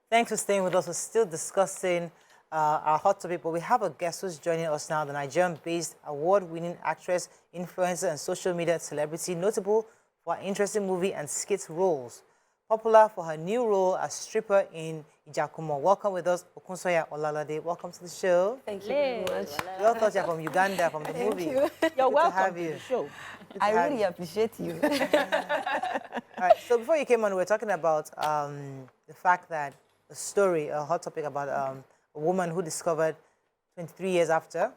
Thanks for staying with us. We're still discussing our hot topic, but we have a guest who's joining us now, the Nigerian-based award-winning actress, influencer, and social media celebrity, notable for her interesting movie and skit roles. Popular for her new role as stripper in Ijakumo. Welcome with us, Okunsoya Olalade. Welcome to the show. Thank you very much. We all thought you're from Uganda, from the movie. You. You're welcome to have you. to the show. I really appreciate you. All right, so before you came on, we were talking about the fact that a story, a hot topic about a woman who discovered 23 years after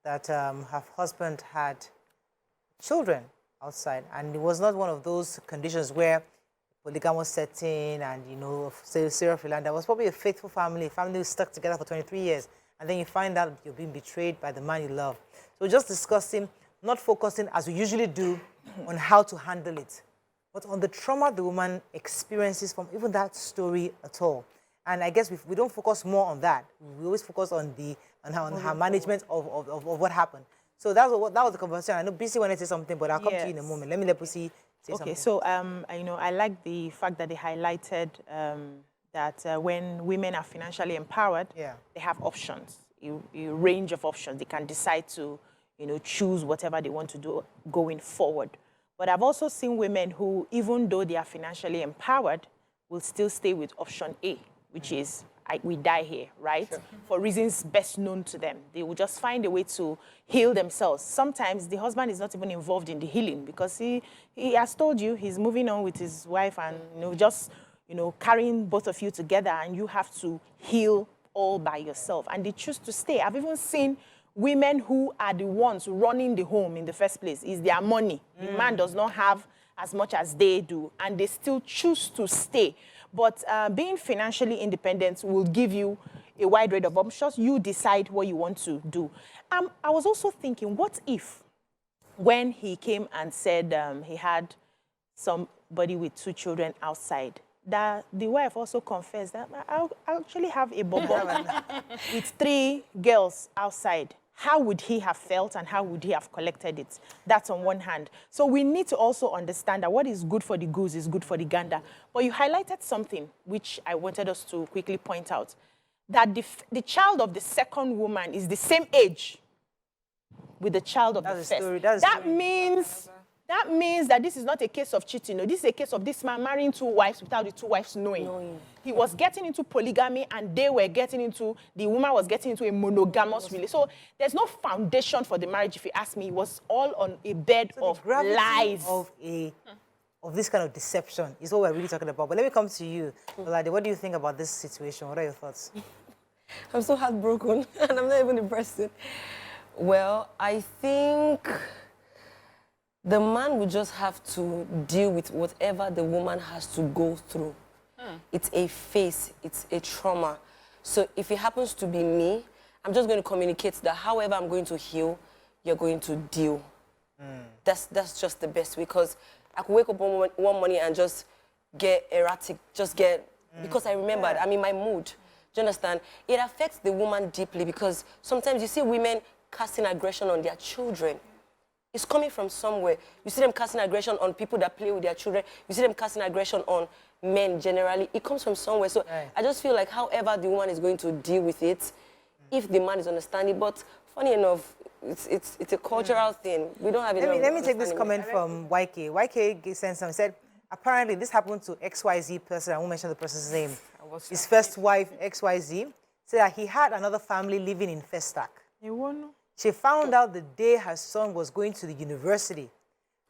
that her husband had children outside. And it was not one of those conditions where polygamous setting and, you know, serial philanderer. It was probably a faithful family who stuck together for 23 years. And then you find out you're being betrayed by the man you love. So just discussing, not focusing as we usually do on how to handle it, but on the trauma the woman experiences from even that story at all. And I guess we don't focus more on that. We always focus on her management of what happened. So that was the conversation. I know BC wanted to say something, but I'll come to you in a moment. Let Pussy say something. Okay, so you know, I like the fact that they highlighted that when women are financially empowered, they have options, a range of options. They can decide to, you know, choose whatever they want to do going forward. But I've also seen women who, even though they are financially empowered, will still stay with option A, which is we die here, right? Sure. For reasons best known to them. They will just find a way to heal themselves. Sometimes the husband is not even involved in the healing because he has told you he's moving on with his wife and, you know, just, you know, carrying both of you together, and you have to heal all by yourself. And they choose to stay. I've even seen women who are the ones running the home in the first place. It's their money. The man does not have as much as they do, and they still choose to stay. But being financially independent will give you a wide range of options. You decide what you want to do. I was also thinking, what if when he came and said he had somebody with 2 children outside, that the wife also confessed that I actually have a bobo with 3 girls outside. How would he have felt and how would he have collected it? That's on one hand. So we need to also understand that what is good for the goose is good for the gander. But you highlighted something which I wanted us to quickly point out, that the child of the second woman is the same age with the child of the first. That means that this is not a case of cheating. No, this is a case of this man marrying 2 wives without the 2 wives knowing. He was getting into polygamy, and the woman was getting into a monogamous relationship. So there's no foundation for the marriage, if you ask me. It was all on a bed of lies. Of this kind of deception is what we're really talking about. But let me come to you, Olade. What do you think about this situation? What are your thoughts? I'm so heartbroken, and I'm not even impressed. Well, I think the man would just have to deal with whatever the woman has to go through. It's a phase, it's a trauma. So if it happens to be me, I'm just going to communicate that however I'm going to heal, you're going to deal. That's just the best way, because I could wake up one morning and just get erratic, because I remembered, I'm in my mood. Do you understand? It affects the woman deeply, because sometimes you see women casting aggression on their children. It's coming from somewhere. You see them casting aggression on people that play with their children. You see them casting aggression on men generally. It comes from somewhere. So I just feel like however the woman is going to deal with it, if the man is understanding. But funny enough, it's a cultural thing. We don't have enough. Let me take this comment from YK. YK sent some, said, apparently this happened to XYZ person. I won't mention the person's name. His first wife, XYZ, said that he had another family living in Festac. She found out the day her son was going to the university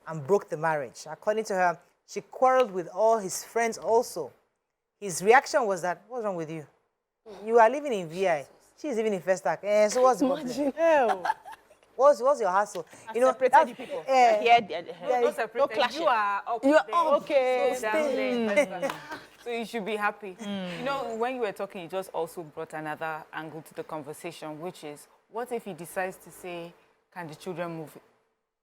and broke the marriage. According to her, she quarreled with all his friends also. His reaction was that, what's wrong with you? You are living in VI. She's living in Festac. So what's the problem? What's your hassle? You know, separated people. No clashing. You are okay. So, so you should be happy. You know, when you were talking, you just also brought another angle to the conversation, which is, what if he decides to say, can the children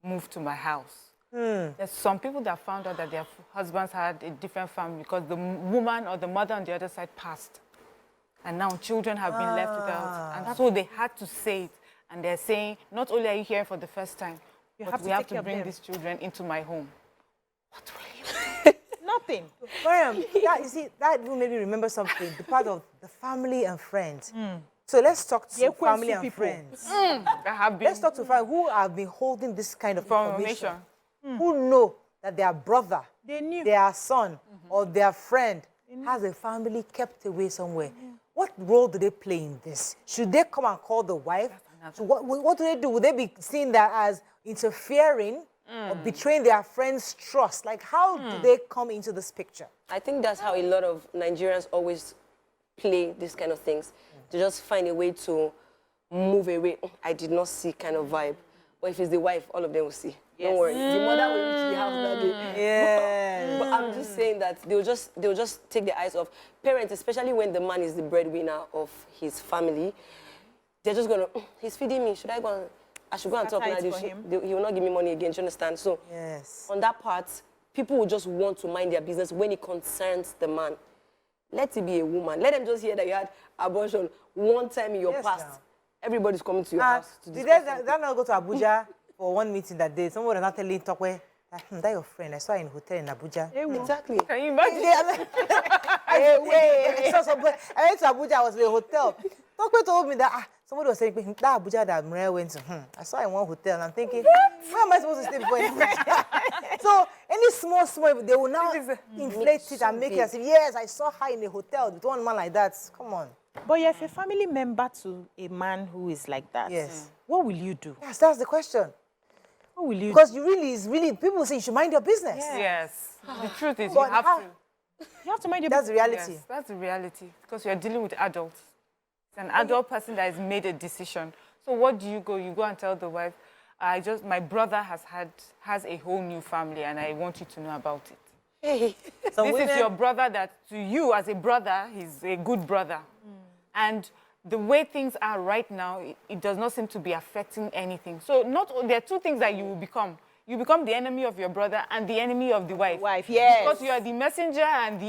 move to my house? There's some people that found out that their husbands had a different family because the woman or the mother on the other side passed. And now children have been left without. And so they had to say it. And they're saying, not only are you here for the first time, we have to bring these children into my home. What will you do? nothing. Mariam, you see, that will maybe remember something, the part of the family and friends. So let's talk to family and friends. Let's talk to friends who have been holding this kind of information. Who know that their brother, their son, or their friend has a family kept away somewhere. What role do they play in this? Should they come and call the wife? So what do they do? Would they be seen that as interfering or betraying their friend's trust? Like, how do they come into this picture? I think that's how a lot of Nigerians always play these kind of things. To just find a way to move away. I did not see kind of vibe. But if it's the wife, all of them will see. Don't worry. The mother will reach the house that day. Yeah. But I'm just saying that they'll just take their eyes off. Parents, especially when the man is the breadwinner of his family, they're just gonna, he's feeding me. Should I go and, I should go and talk now. He will not give me money again, do you understand? So on that part, people will just want to mind their business when it concerns the man. Let it be a woman. Let them just hear that you had abortion one time in your past. Now. Everybody's coming to your house to discuss. Did they not go to Abuja for one meeting that day? Someone was not telling talk where that your friend. I saw in a hotel in Abuja. Exactly. Can you imagine? I went to Abuja. I was in a hotel. Talk told me that somebody was saying that Abuja that Morayo went to. I saw in one hotel and I'm thinking, where am I supposed to stay before Abuja? So any small, they will now inflate it and make it as if, yes, I saw her in a hotel with one man like that. Come on. But if a family member to a man who is like that, what will you do? Yes, that's the question. What will you do? Because it's really, people say you should mind your business. Yes. The truth is you have to. You have to mind your business. That's the reality. Yes, that's the reality. Because you're dealing with adults. It's an adult person that has made a decision. So what do? You go and tell the wife, my brother has a whole new family and I want you to know about it. Hey. This is your brother that to you as a brother, he's a good brother. And the way things are right now, it does not seem to be affecting anything. So there are two things that you will become. You become the enemy of your brother and the enemy of the wife. Yes. Because you are the messenger and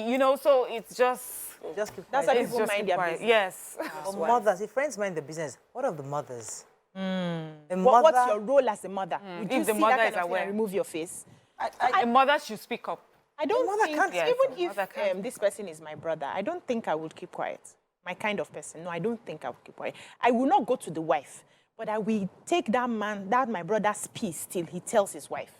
so it's just keep that's how people mind their business. Yes. Mothers, if friends mind the business, what of the mothers? What's your role as a mother? Would you if the see mother that kind is of thing aware, and remove your face? a mother should speak up. I don't think, even if this person is my brother, I don't think I would keep quiet. My kind of person. No, I don't think I would keep quiet. I will not go to the wife, but I will take that my brother's peace till he tells his wife.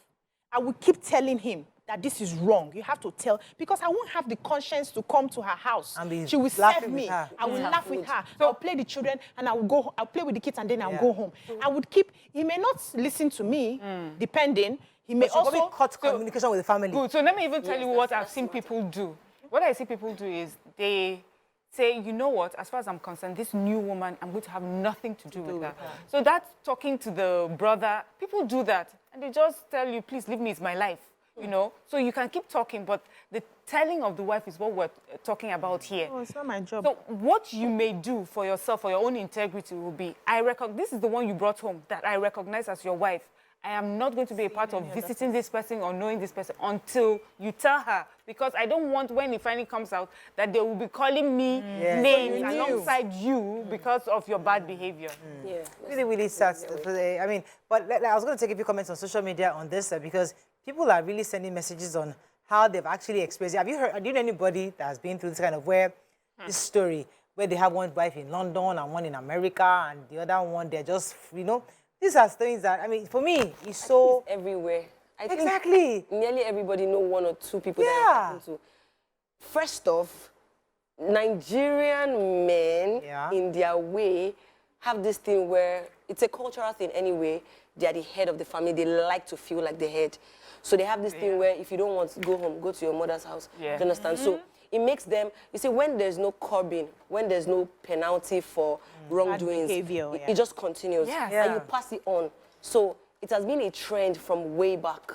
I will keep telling him that this is wrong. You have to tell, because I won't have the conscience to come to her house. She will serve me. I will laugh with her. So I'll play the children and I'll play with the kids and then I'll go home. I would keep, he may not listen to me, depending. He may also cut communication with the family. Good. So let me even tell you what I've seen people do. What I see people do is they say, you know what, as far as I'm concerned, this new woman, I'm going to have nothing to do with her. So that's talking to the brother. People do that. And they just tell you, please leave me, it's my life. You know? So you can keep talking, but the telling of the wife is what we're talking about here. Oh, it's not my job. So what you may do for yourself, for your own integrity will be, this is the one you brought home that I recognize as your wife. I am not going to be a part of visiting this person or knowing this person until you tell her. Because I don't want, when it finally comes out, that they will be calling me names alongside you because of your bad behavior. Really, really sad. I mean, but I was going to take a few comments on social media on this because people are really sending messages on how they've actually experienced it. Do you know anybody that has been through this kind of this story, where they have one wife in London and one in America and the other one, they're just, these are things that, I mean, for me, it's so... It's everywhere. I think nearly everybody know one or two people that it happened to. First off, Nigerian men, in their way, have this thing where it's a cultural thing anyway. They are the head of the family. They like to feel like the head. So they have this thing where if you don't want to go home, go to your mother's house. Do you understand? So it makes them, you see, when there's no curbing, when there's no penalty for wrongdoings, it just continues. And you pass it on. So it has been a trend from way back.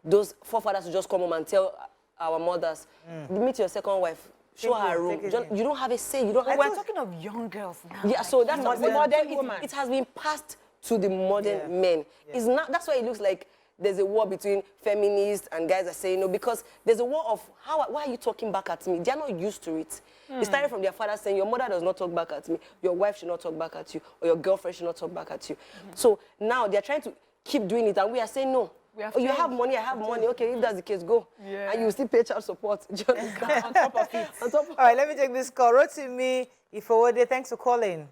Those forefathers who just come home and tell our mothers, meet your second wife, show her a room. You don't have a say. You don't have. We're talking of young girls now. Yeah, so that's what modern woman. It has been passed to the modern men. It's not. That's why it looks like there's a war between feminists and guys that say no, because there's a war of why are you talking back at me? They're not used to it. It started from their father saying, your mother does not talk back at me, your wife should not talk back at you, or your girlfriend should not talk back at you. So now they're trying to keep doing it, and we are saying no. Oh, you have money, I have money. Okay, if that's the case, go. Yeah. And you still pay child support. Do you understand? On top of it. On top of All right, let me take this call. Rotimi Ifowode, thanks for calling.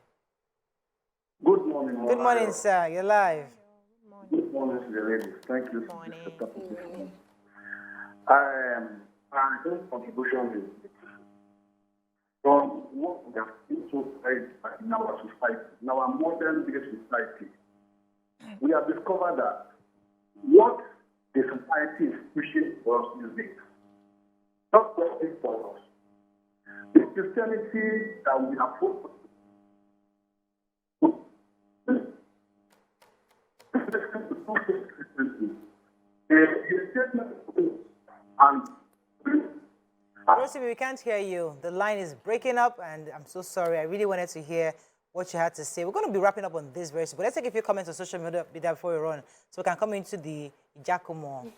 Good morning, Morayo. Good morning, sir. You're live. Good morning to the ladies. Thank you. Morning. I think contribution is from what we have seen so far in our society, in our modern day society. We have discovered that what the society is pushing for us is this. Not working for us. The Christianity that we are focused and Rotimi, we can't hear you. The line is breaking up, and I'm so sorry. I really wanted to hear what you had to say. We're going to be wrapping up on this very soon, but let's take a few comments on social media before we run, so we can come into the Giacomo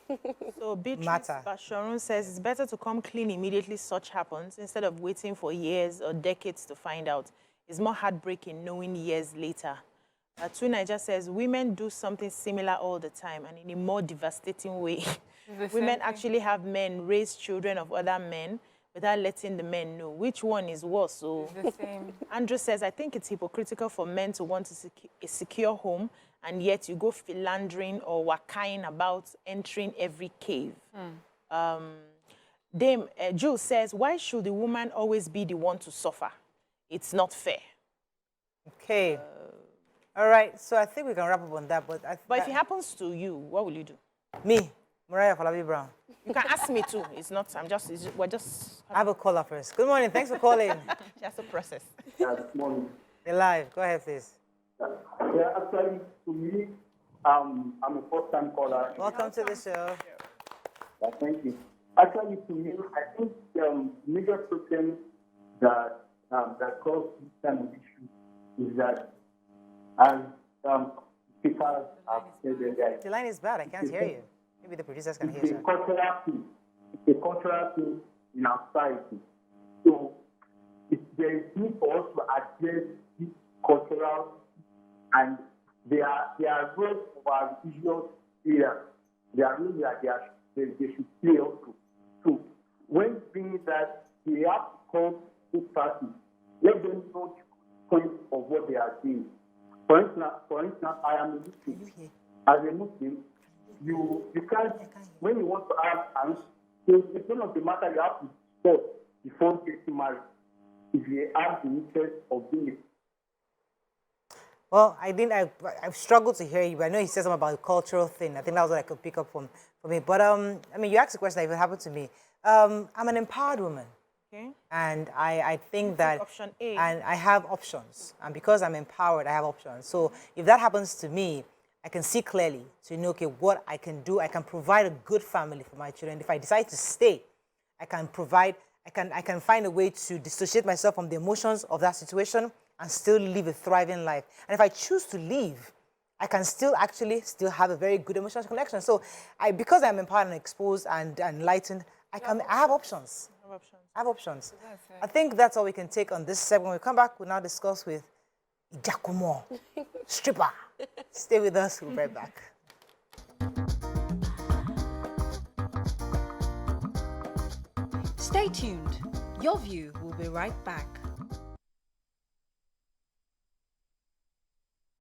So Beatrice matter. Basharun says it's better to come clean immediately such happens instead of waiting for years or decades to find out. It's more heartbreaking knowing years later. Twin Niger says women do something similar all the time and in a more devastating way. Women actually have men raise children of other men without letting the men know. Which one is worse? So The same. Andrew says, I think it's hypocritical for men to want a secure home and yet you go philandering or wakaing about entering every cave. Jules says, why should the woman always be the one to suffer? It's not fair. Okay. All right, so I think we can wrap up on that. But But if it happens to you, what will you do? Me, Morayo Falabi Brown. You can ask me too. It's not, we're just... I have a caller first. Good morning, thanks for calling. Just a process. this morning. You're live. Go ahead, please. Yeah, actually, to me, I'm a first-time caller. Welcome to the show. Yeah, thank you. Actually, to me, I think the major problem that causes this kind of issue is that, as speakers have said earlier, The line is bad. I can't hear you. Maybe the producers can hear it's a you. cultural thing. It's a cultural thing in our society. So there is need for us to address this cultural, and there are roles of our religious areas. There are roles that they should play also. So when being that they have to come to party, let them know the point of what they are doing. For instance, I am a Muslim. As a Muslim, you can't, when you want to have an, it's one of the matter you have to stop before getting married. If you have the interest of doing it. Well, I've struggled to hear you, but I know he said something about the cultural thing. I think that was what I could pick up from me. But, I mean, you asked a question that if it happened to me. I'm an empowered woman. Okay. And I think that, Option A. and I have options. And because I'm empowered, I have options. So if that happens to me, I can see clearly to know, okay, what I can do. I can provide a good family for my children. If I decide to stay, I can find a way to dissociate myself from the emotions of that situation and still live a thriving life. And if I choose to leave, I can still have a very good emotional connection. So because I'm empowered and exposed and enlightened, I have options. I have options. I think that's all we can take on this segment. When we come back, we'll now discuss with Giacomo, stripper. Stay with us. We'll be right back. Stay tuned. Your View will be right back.